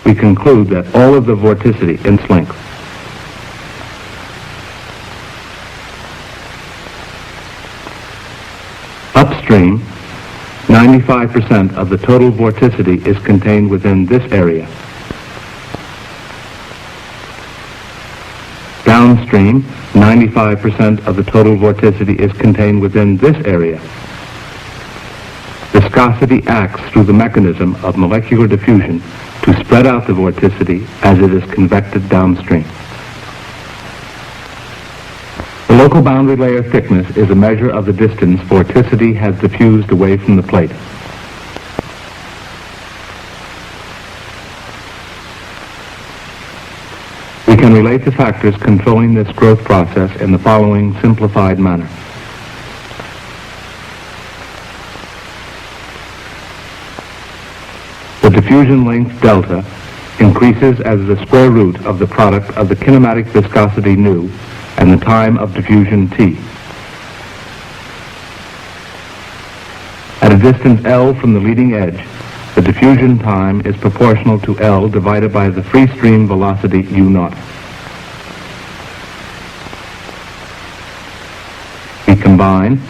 we conclude that all of the vorticity in length. Upstream, 95% of the total vorticity is contained within this area. Downstream, 95% of the total vorticity is contained within this area. Viscosity acts through the mechanism of molecular diffusion to spread out the vorticity as it is convected downstream. The local boundary layer thickness is a measure of the distance vorticity has diffused away from the plate. We can relate the factors controlling this growth process in the following simplified manner. The diffusion length delta increases as the square root of the product of the kinematic viscosity nu and the time of diffusion t. At a distance L from the leading edge, the diffusion time is proportional to L divided by the free stream velocity u0. We combine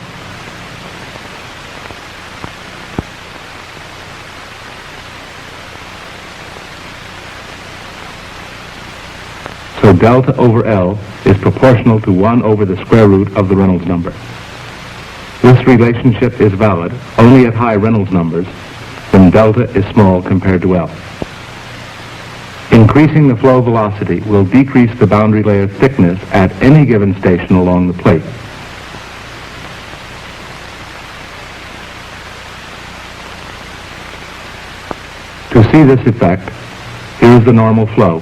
so delta over L is proportional to 1 over the square root of the Reynolds number. This relationship is valid only at high Reynolds numbers when delta is small compared to L. Increasing the flow velocity will decrease the boundary layer thickness at any given station along the plate. To see this effect, here is the normal flow.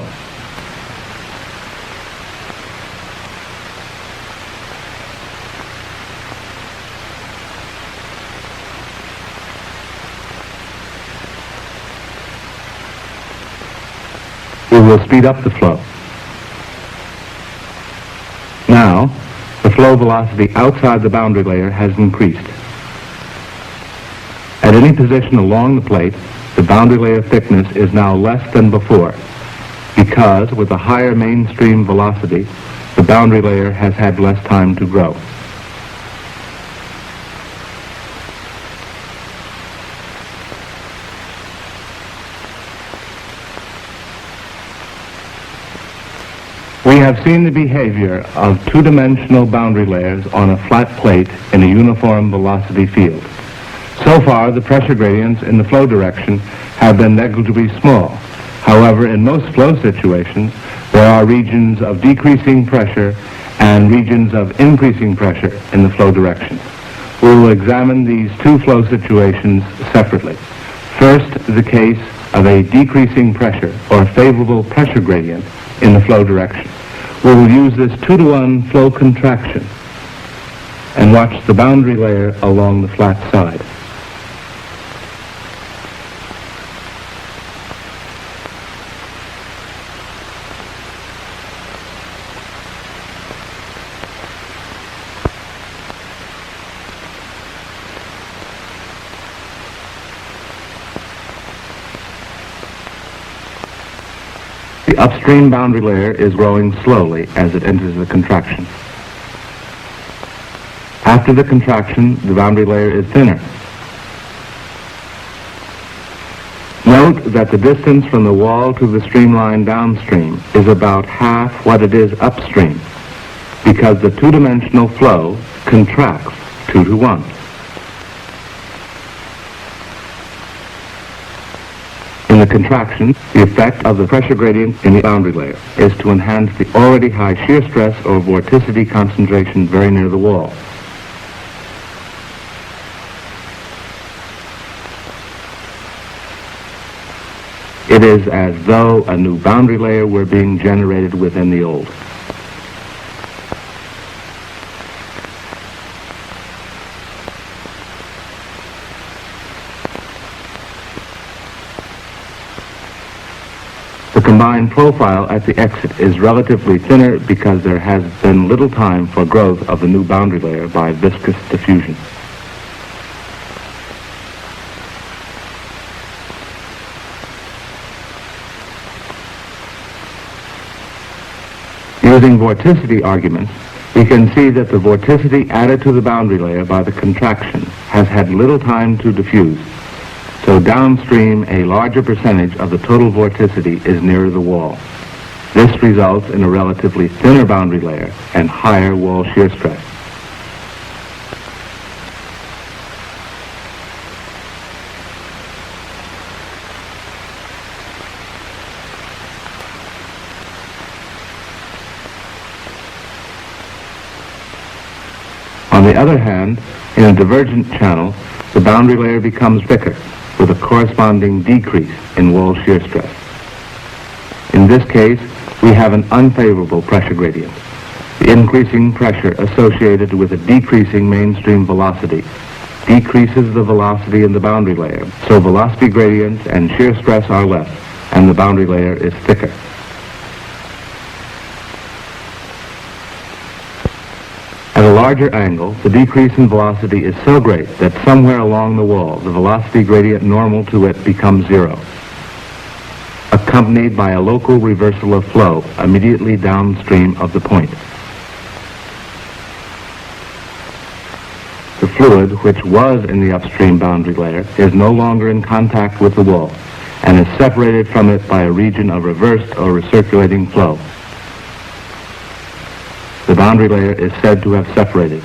We will speed up the flow. Now, the flow velocity outside the boundary layer has increased. At any position along the plate, the boundary layer thickness is now less than before, because with a higher mainstream velocity, the boundary layer has had less time to grow. We have seen the behavior of two-dimensional boundary layers on a flat plate in a uniform velocity field. So far, the pressure gradients in the flow direction have been negligibly small. However, in most flow situations, there are regions of decreasing pressure and regions of increasing pressure in the flow direction. We will examine these two flow situations separately. First, the case of a decreasing pressure or favorable pressure gradient in the flow direction. We will use this 2-to-1 flow contraction and watch the boundary layer along the flat side. The upstream boundary layer is growing slowly as it enters the contraction. After the contraction, the boundary layer is thinner. Note that the distance from the wall to the streamline downstream is about half what it is upstream, because the two-dimensional flow contracts 2-to-1. In the contraction, the effect of the pressure gradient in the boundary layer is to enhance the already high shear stress or vorticity concentration very near the wall. It is as though a new boundary layer were being generated within the old. The combined profile at the exit is relatively thinner because there has been little time for growth of the new boundary layer by viscous diffusion. Using vorticity arguments, we can see that the vorticity added to the boundary layer by the contraction has had little time to diffuse. So downstream, a larger percentage of the total vorticity is nearer the wall. This results in a relatively thinner boundary layer and higher wall shear stress. On the other hand, in a divergent channel, the boundary layer becomes thicker, with a corresponding decrease in wall shear stress. In this case, we have an unfavorable pressure gradient. The increasing pressure associated with a decreasing mainstream velocity decreases the velocity in the boundary layer, so velocity gradients and shear stress are less, and the boundary layer is thicker. At a larger angle, the decrease in velocity is so great that somewhere along the wall, the velocity gradient normal to it becomes zero, accompanied by a local reversal of flow immediately downstream of the point. The fluid, which was in the upstream boundary layer, is no longer in contact with the wall and is separated from it by a region of reversed or recirculating flow. The boundary layer is said to have separated.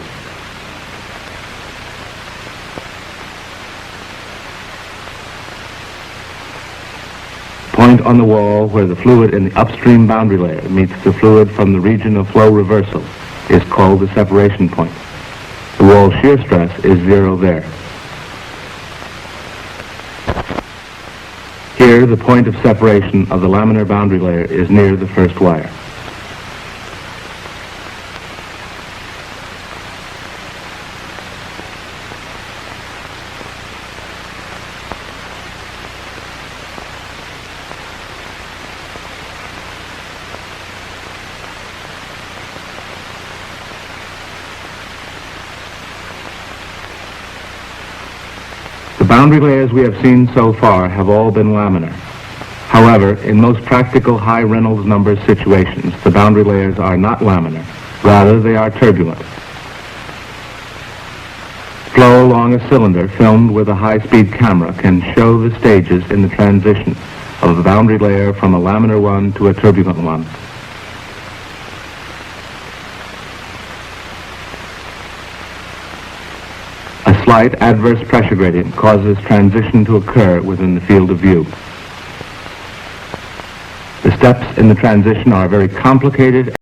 Point on the wall where the fluid in the upstream boundary layer meets the fluid from the region of flow reversal is called the separation point. The wall shear stress is zero there. Here, the point of separation of the laminar boundary layer is near the first wire. The boundary layers we have seen so far have all been laminar. However, in most practical high Reynolds number situations, the boundary layers are not laminar. Rather, they are turbulent. Flow along a cylinder filmed with a high-speed camera can show the stages in the transition of the boundary layer from a laminar one to a turbulent one. A slight adverse pressure gradient causes transition to occur within the field of view. The steps in the transition are very complicated